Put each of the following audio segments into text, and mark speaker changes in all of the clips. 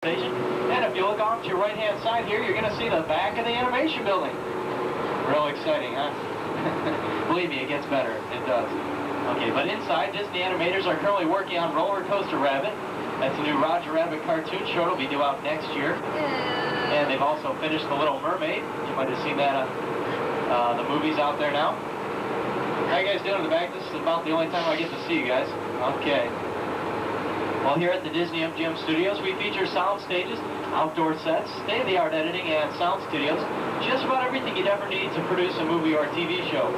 Speaker 1: station. And if you look off to your right-hand side here, you're going to see the back of the animation building. Real exciting, huh? Believe me, it gets better. It does. Okay, but inside, Disney animators are currently working on Roller Coaster Rabbit. That's a new Roger Rabbit cartoon short. It'll be due out next year. And they've also finished The Little Mermaid. You might have seen that on the movies out there now. How you guys doing in the back? This is about the only time I get to see you guys. Okay. Well, here at the Disney MGM Studios, we feature sound stages, outdoor sets, state-of-the-art editing, and sound studios. Just about everything you'd ever need to produce a movie or a TV show.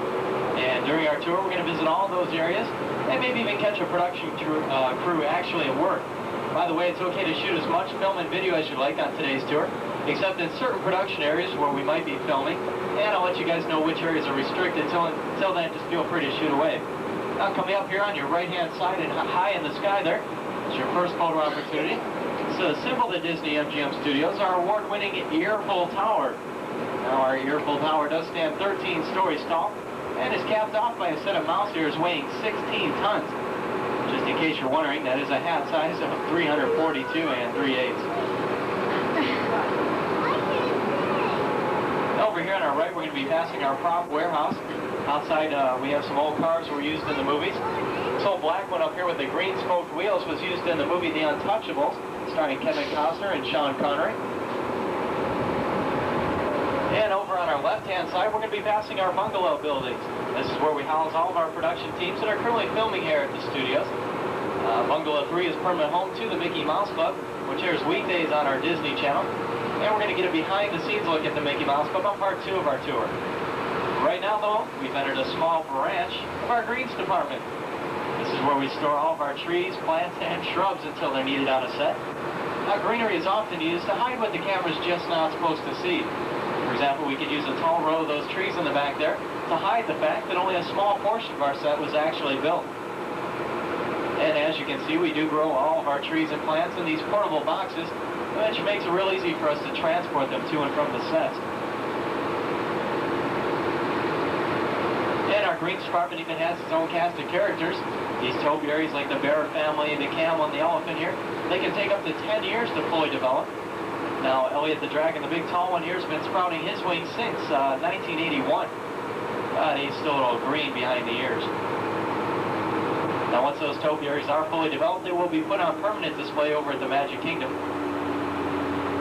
Speaker 1: And during our tour, we're going to visit all those areas and maybe even catch a production crew actually at work. By the way, it's okay to shoot as much film and video as you like on today's tour, except in certain production areas where we might be filming. And I'll let you guys know which areas are restricted. Until then, just feel free to shoot away. Now, coming up here on your right-hand side and high in the sky there, it's your first photo opportunity. It's a symbol to Disney MGM Studios, our award-winning Earful Tower. Now, our Earful Tower does stand 13 stories tall and is capped off by a set of mouse ears weighing 16 tons. Just in case you're wondering, that is a hat size of 342 3/8. Over here on our right, we're going to be passing our prop warehouse. Outside, we have some old cars that were used in the movies. This old black one up here with the green smoked wheels was used in the movie The Untouchables, starring Kevin Costner and Sean Connery. And over on our left-hand side, we're going to be passing our bungalow buildings. This is where we house all of our production teams that are currently filming here at the studios. Bungalow 3 is permanent home to the Mickey Mouse Club, which airs weekdays on our Disney Channel. And we're going to get a behind-the-scenes look at the Mickey Mouse Club on part 2 of our tour. Right now, though, we've entered a small branch of our greens department. This is where we store all of our trees, plants, and shrubs until they're needed on a set. Now, greenery is often used to hide what the camera's just not supposed to see. For example, we could use a tall row of those trees in the back there to hide the fact that only a small portion of our set was actually built. And as you can see, we do grow all of our trees and plants in these portable boxes, which makes it real easy for us to transport them to and from the sets. And our greens department even has its own cast of characters. These topiaries like the bear family, the camel, and the elephant here, they can take up to 10 years to fully develop. Now, Elliot the dragon, the big tall one here, has been sprouting his wings since 1981. But he's still a little green behind the ears. Now, once those topiaries are fully developed, they will be put on permanent display over at the Magic Kingdom.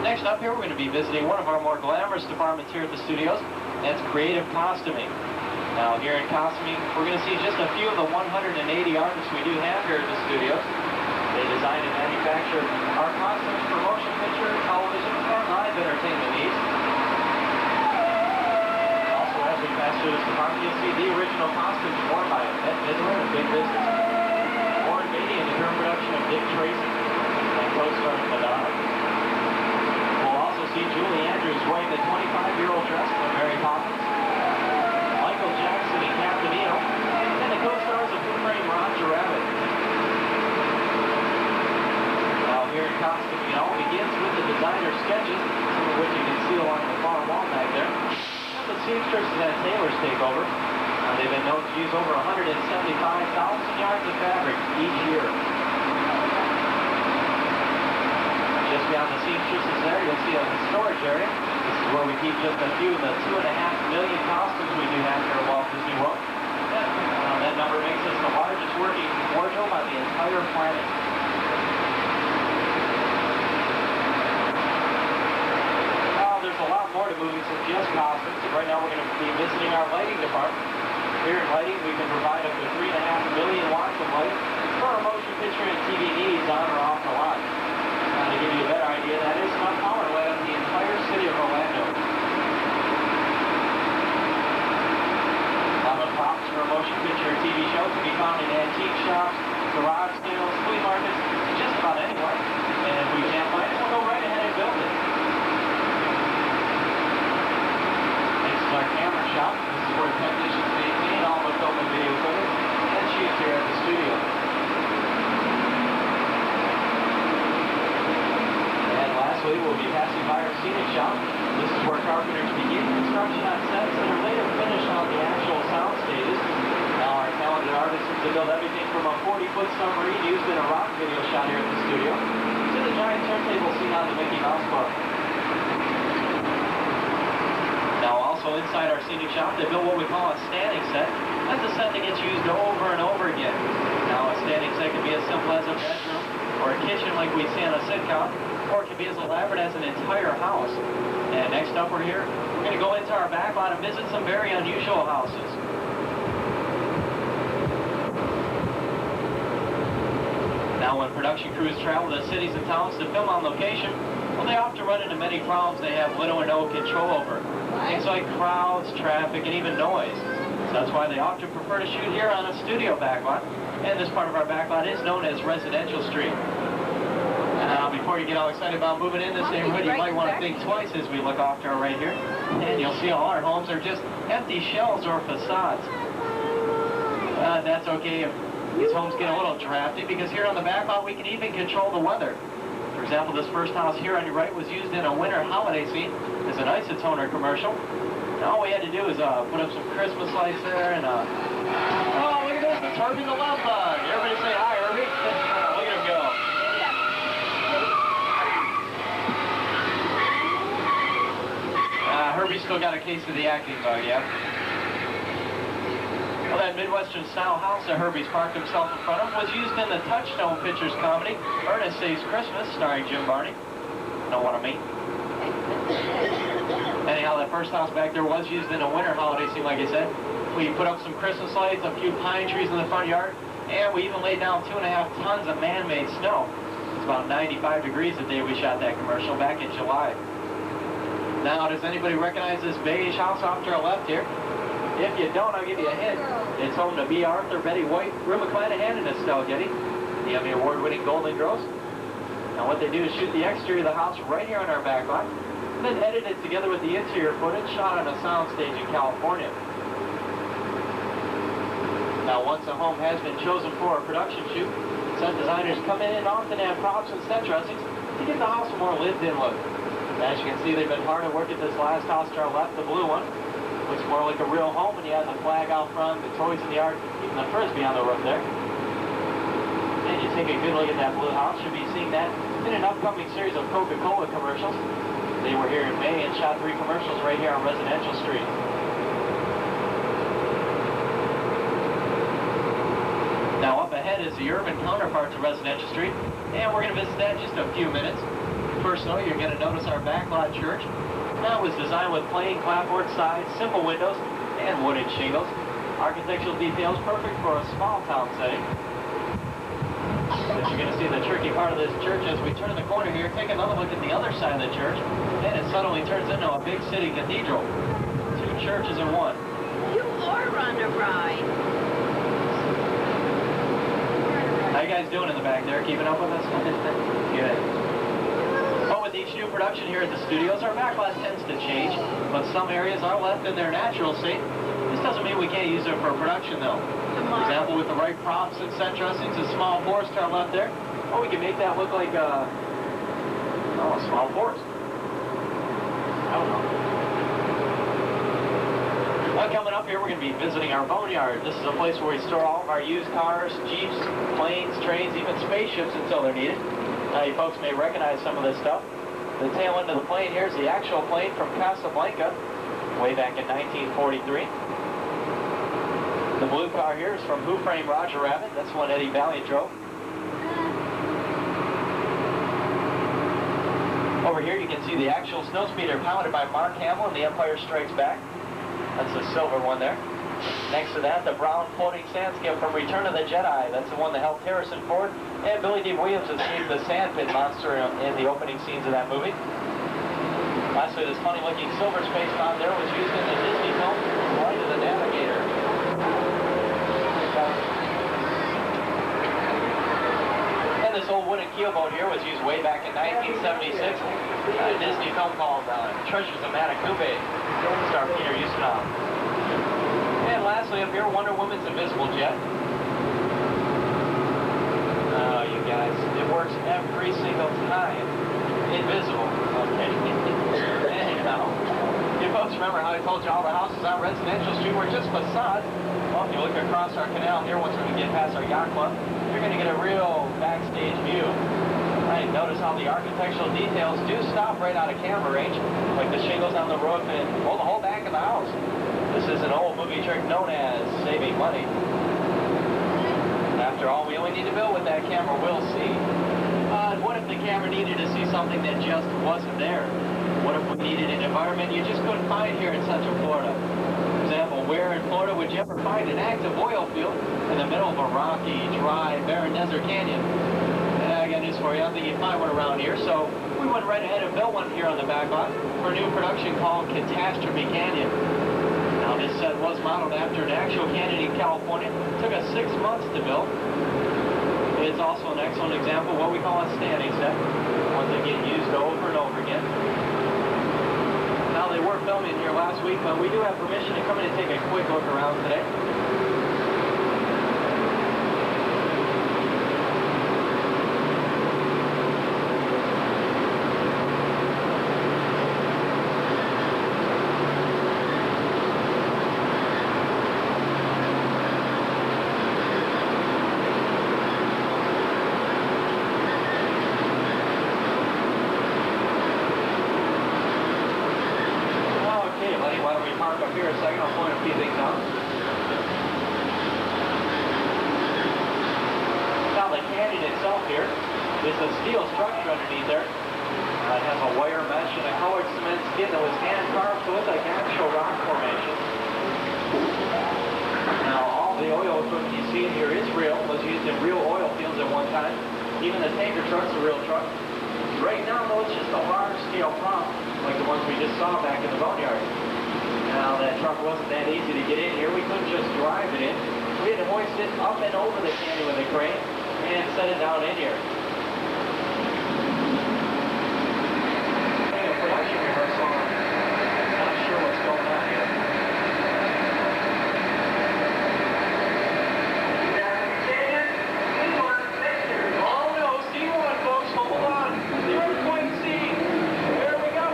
Speaker 1: Next up here, we're going to be visiting one of our more glamorous departments here at the studios. That's creative costuming. Now, here in costuming, we're going to see just a few of the 180 artists we do have here at the studios. They design and manufacture our costumes for motion picture, television, and live entertainment needs. Also, as we pass through this department, you'll see the original costumes worn by Ed Midler and Big Business, Warren Beatty in the current production of Dick Tracy, and co-starring Madonna. We'll also see Julie Andrews wearing the 25-year-old dress from Mary Poppins, Michael Jackson and Captain EO, and the co-stars of Who Framed Roger Rabbit. Now, here in costume, it all begins with the designer sketches, some of which you can see along the far wall back there. And the seamstresses and tailors take over. They've been known to use over 175,000 yards of fabric each year. Just beyond the seamstresses there, you'll see a storage area. This is where we keep just a few of the 2.5 million costumes we do have here at Walt Disney World. And that number makes us the largest working wardrobe on the entire planet. There's a lot more to movies than just costumes. Right now we're going to be visiting our lighting department. Here in lighting, we can provide up to 3.5 million watts of light for our motion picture and TV needs on or off the lot. Now, to give you a better idea, that is enough power to light up the entire city of Orlando. Now, the props for a motion picture and TV show can be found in antique shops, garage sales, flea markets, and just about anywhere. And if we can't find it, we'll go right ahead and build it. Next is our camera shop. This is where technicians maintain all the film and video equipment and shoots here at the studio. And lastly, we'll be passing by our scenic shop. This is where carpenters begin construction on sets that are later finished on the actual sound stages. Now, our talented artists have built everything from a 40-foot submarine used in a rock video shot here at the studio to the giant turntable seen on the Mickey Mouse Club. Now also inside our scenic shop, they built what we call a standing set. That's a set that gets used over and over again. Now a standing set can be as simple as a bedroom or a kitchen like we see on a sitcom, or it can be as elaborate as an entire house. And next up we're here, we're going to go into our back lot and visit some very unusual houses. Now when production crews travel to cities and towns to film on location, well, they often run into many problems they have little or no control over. Things like crowds, traffic, and even noise. So that's why they often prefer to shoot here on a studio backlot. And this part of our backlot is known as Residential Street. Now, before you get all excited about moving in this neighborhood, you might want to think twice as we look off to our right here. And you'll see all our homes are just empty shells or facades. That's okay if these homes get a little drafty, because here on the backlot we can even control the weather. For example, this first house here on your right was used in a winter holiday scene as an isotoner commercial. And all we had to do is put up some Christmas lights there and oh, look at this, it's Herbie the Love Bug. Everybody say hi, Herbie. Look at him go. Herbie's still got a case of the acting bug, yeah. Well, that Midwestern-style house that Herbie's parked himself in front of was used in the Touchstone Pictures comedy Ernest Saves Christmas, starring Jim Varney. Know what I mean? Anyhow, that first house back there was used in a winter holiday scene, like I said. We put up some Christmas lights, a few pine trees in the front yard, and we even laid down 2.5 tons of man-made snow. It's about 95 degrees the day we shot that commercial back in July. Now, does anybody recognize this beige house off to our left here? If you don't, I'll give you a hint. It's home to B. Arthur, Betty White, Rue McClanahan, and Estelle Getty, the Emmy Award-winning Golden Girls. Now, what they do is shoot the exterior of the house right here on our backlot, and then edit it together with the interior footage shot on a soundstage in California. Now, once a home has been chosen for a production shoot, set designers come in and often add props and set dressings to give the house a more lived-in look. As you can see, they've been hard at work at this last house to our left, the blue one. Looks more like a real home when you have the flag out front, the toys in the yard, even the frisbee on the roof there. And you take a good look at that blue house, you'll be seeing that in an upcoming series of Coca-Cola commercials. They were here in May and shot 3 commercials right here on Residential Street. Now up ahead is the urban counterpart to Residential Street, and we're going to visit that in just a few minutes. First though, you're going to notice our backlot church. Now it was designed with plain clapboard sides, simple windows, and wooden shingles. Architectural details perfect for a small town setting. But you're going to see the tricky part of this church as we turn the corner here, take another look at the other side of the church, and it suddenly turns into a big city cathedral. 2 churches in one.
Speaker 2: You are on a ride.
Speaker 1: How you guys doing in the back there? Keeping up with us? Good. But with each new production here at the studios, our backlot tends to change, but some areas are left in their natural state. This doesn't mean we can't use it for production, though. For example, with the right props and set dressings, a small forest to our left there, well, we can make that look like a small forest. I don't know. Well, coming up here, we're going to be visiting our boneyard. This is a place where we store all of our used cars, jeeps, planes, trains, even spaceships until they're needed. Now, you folks may recognize some of this stuff. The tail end of the plane here is the actual plane from Casablanca, way back in 1943. The blue car here is from Who Framed Roger Rabbit. That's one Eddie Valiant drove. Over here you can see the actual snowspeeder piloted by Mark Hamill in The Empire Strikes Back. That's the silver one there. Next to that, the brown floating sand skip from Return of the Jedi. That's the one that helped Harrison Ford and Billy D. Williams escape the sandpit monster in the opening scenes of that movie. Lastly, this funny-looking silver space mod there was used in the Disney film Flight of the Navigator. And this old wooden keelboat here was used way back in 1976 in a Disney film called Treasures of Matacupe, star Peter Ustinov. And lastly, up here, Wonder Woman's invisible jet. Oh, you guys, it works every single time. Invisible. Okay. Anyhow, you folks remember how I told you all the houses on Residential Street were just facades? Well, if you look across our canal here, once we get past our yacht club, you're going to get a real backstage view Alright, notice how the architectural details do stop right out of camera range, like the shingles on the roof and, well, the whole back of the house. This is an old movie trick known as saving money. After all, we only need to build what that camera will see. What if the camera needed to see something that just wasn't there? What if we needed an environment you just couldn't find here in Central Florida? For example, where in Florida would you ever find an active oil field in the middle of a rocky, dry, barren desert canyon? I got news for you. I don't think you'd find one around here, so we went right ahead and built one here on the Backlot for a new production called Catastrophe Canyon. Now, this set was modeled after an actual canyon in California. It took us 6 months to build. It's also an excellent example of what we call a standing set, ones that get used over and over again. Now, they were filming here last week, but we do have permission to come in and take a quick look around today. Why don't we park up here a second? I'll point a few things out. Now the canyon itself here is a steel structure underneath there. It has a wire mesh and a colored cement skin that was hand carved to look like actual rock formation. Now all the oil equipment you see in here is real. It was used in real oil fields at one time. Even the tanker truck's a real truck. Right now though it's just a large scale prop like the ones we just saw back in the boneyard. Now, that truck wasn't that easy to get in here. We couldn't just drive it in. We had to hoist it up and over the canyon with a crane and set it down in here. A production rehearsal. Not sure what's going on here. Oh no, C1 folks, hold on. The earthquake scene. There we go.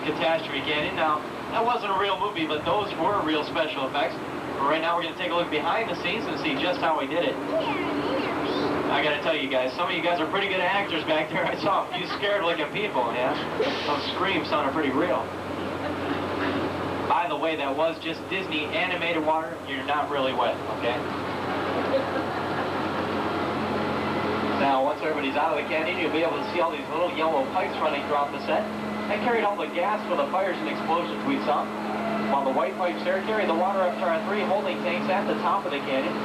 Speaker 1: Catastrophe Canyon. Now, that wasn't a real movie, but those were real special effects. But right now we're going to take a look behind the scenes and see just how we did it. I got to tell you guys, some of you guys are pretty good actors back there. I saw a few scared-looking people, yeah? Those screams sounded pretty real. By the way, that was just Disney animated water. You're not really wet, okay? Now, once everybody's out of the canyon, you'll be able to see all these little yellow pipes running throughout the set. That carried all the gas for the fires and explosions we saw, while the white pipes there carry the water up to our 3 holding tanks at the top of the canyon.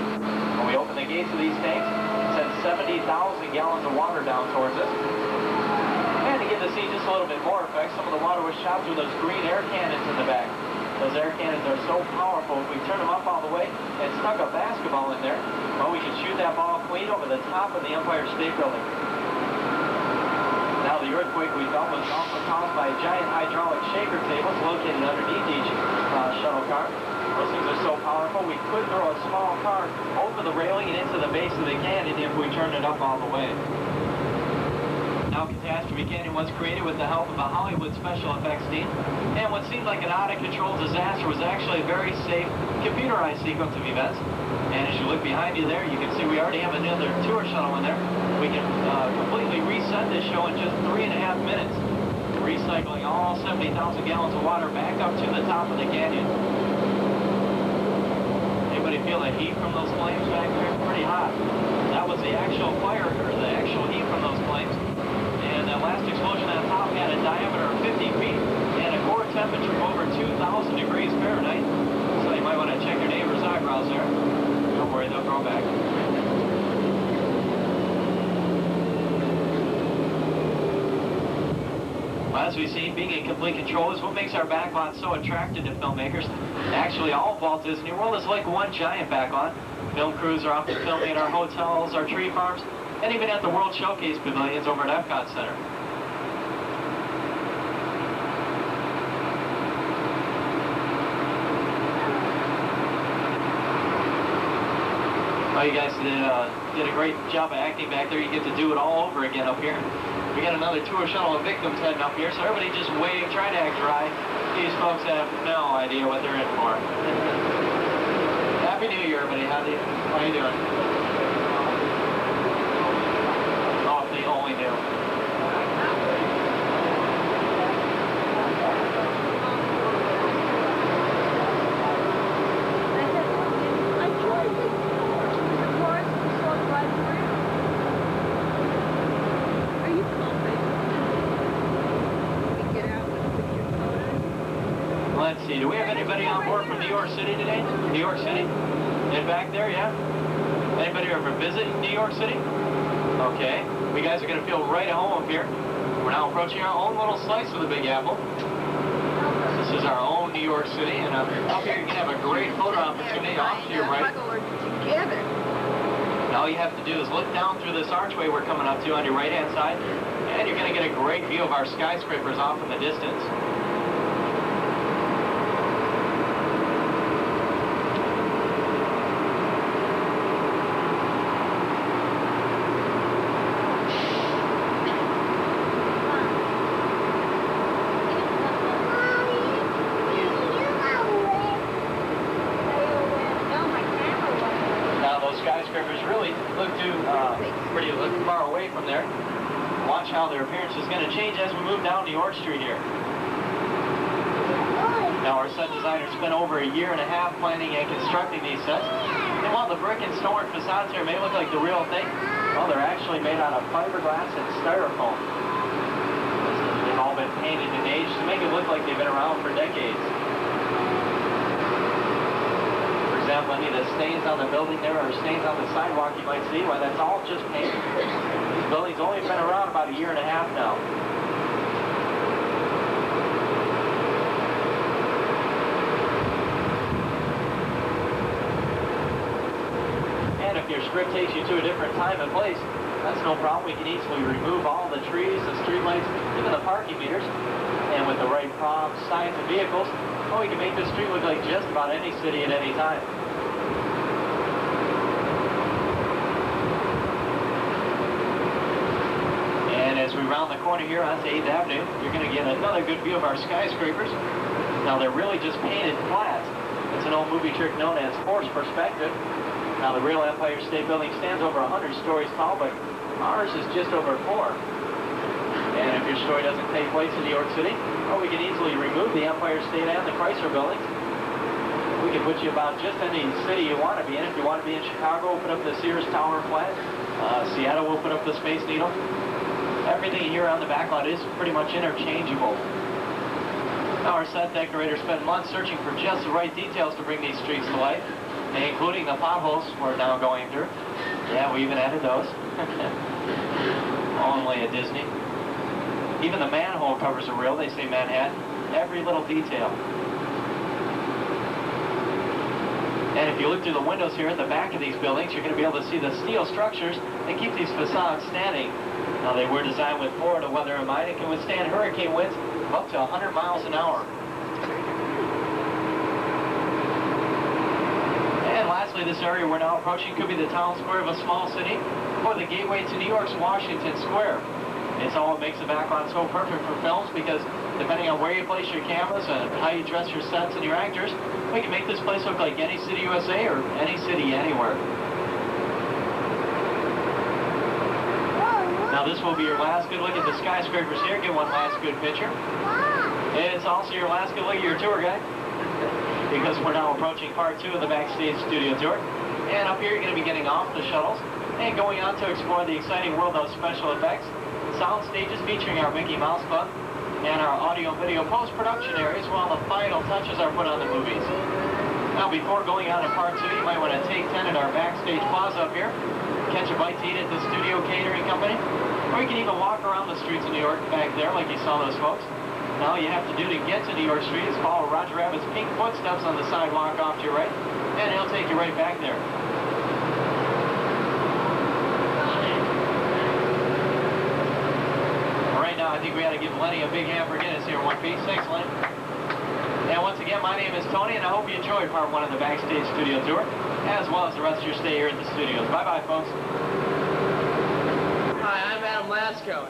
Speaker 1: When we open the gates of these tanks, it sends 70,000 gallons of water down towards us. And to give the scene just a little bit more effect, some of the water was shot through those green air cannons in the back. Those air cannons are so powerful, if we turn them up all the way and stuck a basketball in there, well, we can shoot that ball clean over the top of the Empire State Building. Now, the earthquake we felt was also caused by giant hydraulic shaker tables located underneath each shuttle car. Those things are so powerful, we could throw a small car over the railing and into the base of the canyon if we turned it up all the way. Now, Catastrophe Canyon was created with the help of a Hollywood special effects team, and what seemed like an out-of-control disaster was actually a very safe, computerized sequence of events. And as you look behind you there, you can see we already have another tour shuttle in there. We can completely reset this show in just 3.5 minutes, recycling all 70,000 gallons of water back up to the top of the canyon. Anybody feel the heat from those flames back there? Pretty hot. That was the actual fire, or the actual heat from those flames. And that last explosion on top had a diameter of 50 feet and a core temperature of over 2,000 degrees Fahrenheit. So you might want to check your neighbor's eyebrows there. Don't worry, they'll grow back. As we see, being in complete control is what makes our backlot so attractive to filmmakers. Actually, all of Walt Disney World is like one giant backlot. Film crews are often filming at our hotels, our tree farms, and even at the World Showcase pavilions over at Epcot Center. Well, you guys did a great job of acting back there. You get to do it all over again up here. We got another tour shuttle of victims heading up here, so everybody just wave, try to act dry. These folks have no idea what they're in for. Happy New Year, everybody. How are you doing? Oh, if they only knew. Let's see, do we have anybody on board from New York City today? New York City? And back there, yeah? Anybody ever visit New York City? Okay, we guys are going to feel right at home up here. We're now approaching our own little slice of the Big Apple. This is our own New York City, and up here you can have a great photo opportunity off to your right. And all you have to do is look down through this archway we're coming up to on your right-hand side, and you're going to get a great view of our skyscrapers off in the distance. Skyscrapers really look far away from there. Watch how their appearance is going to change as we move down New York Street here. Now our set designers spent over 1.5 years planning and constructing these sets. And while the brick and stone facades here may look like the real thing, well, they're actually made out of fiberglass and styrofoam. They've all been painted and aged to make it look like they've been around for decades. For example, any of the stains on the building there or stains on the sidewalk you might see, well, that's all just paint. These buildings only been around about 1.5 years now. And if your script takes you to a different time and place, that's no problem. We can easily remove all the trees, the streetlights, even the parking meters. And with the right props, signs, and vehicles, well, we can make this street look like just about any city at any time. And as we round the corner here onto 8th Avenue, you're going to get another good view of our skyscrapers. Now, they're really just painted flat. It's an old movie trick known as forced perspective. Now, the real Empire State Building stands over 100 stories tall, but ours is just over 4. And if your story doesn't take place in New York City, well, we can easily remove the Empire State and the Chrysler buildings. We can put you about just any city you want to be in. If you want to be in Chicago, we'll put up the Sears Tower flat. Seattle, we'll put up the Space Needle. Everything here on the backlot is pretty much interchangeable. Now, our set decorators spent months searching for just the right details to bring these streets to life, including the potholes we're now going through. Yeah, we even added those. Only at Disney. Even the manhole covers are real. They say Manhattan. Every little detail. And if you look through the windows here at the back of these buildings, you're going to be able to see the steel structures that keep these facades standing. Now, they were designed with Florida weather in mind and can withstand hurricane winds of up to 100 miles an hour. And lastly, this area we're now approaching could be the town square of a small city or the gateway to New York's Washington Square. It's all what makes the backlot so perfect for films because depending on where you place your cameras and how you dress your sets and your actors, we can make this place look like any city USA or any city anywhere. this will be your last good look at the skyscrapers here. Get one last good picture. It's also your last good look at your tour guide, because we're now approaching part 2 of the backstage studio tour. And up here you're going to be getting off the shuttles and going on to explore the exciting world of special effects, sound stages featuring our Mickey Mouse Club, and our audio-video post-production areas while the final touches are put on the movies. Now, before going on to part 2, you might want to take 10 at our backstage plaza up here, catch a bite to eat at the Studio Catering Company, or you can even walk around the streets of New York back there like you saw those folks. Now, all you have to do to get to New York Street is follow Roger Rabbit's pink footsteps on the sidewalk off to your right, and he'll take you right back there. Now, I think we ought to give Lenny a big hand for Guinness here, one piece. Thanks, Lenny. And once again, my name is Tony, and I hope you enjoyed part 1 of the backstage studio tour, as well as the rest of your stay here at the studios. Bye-bye, folks.
Speaker 3: Hi, I'm Adam Lasko.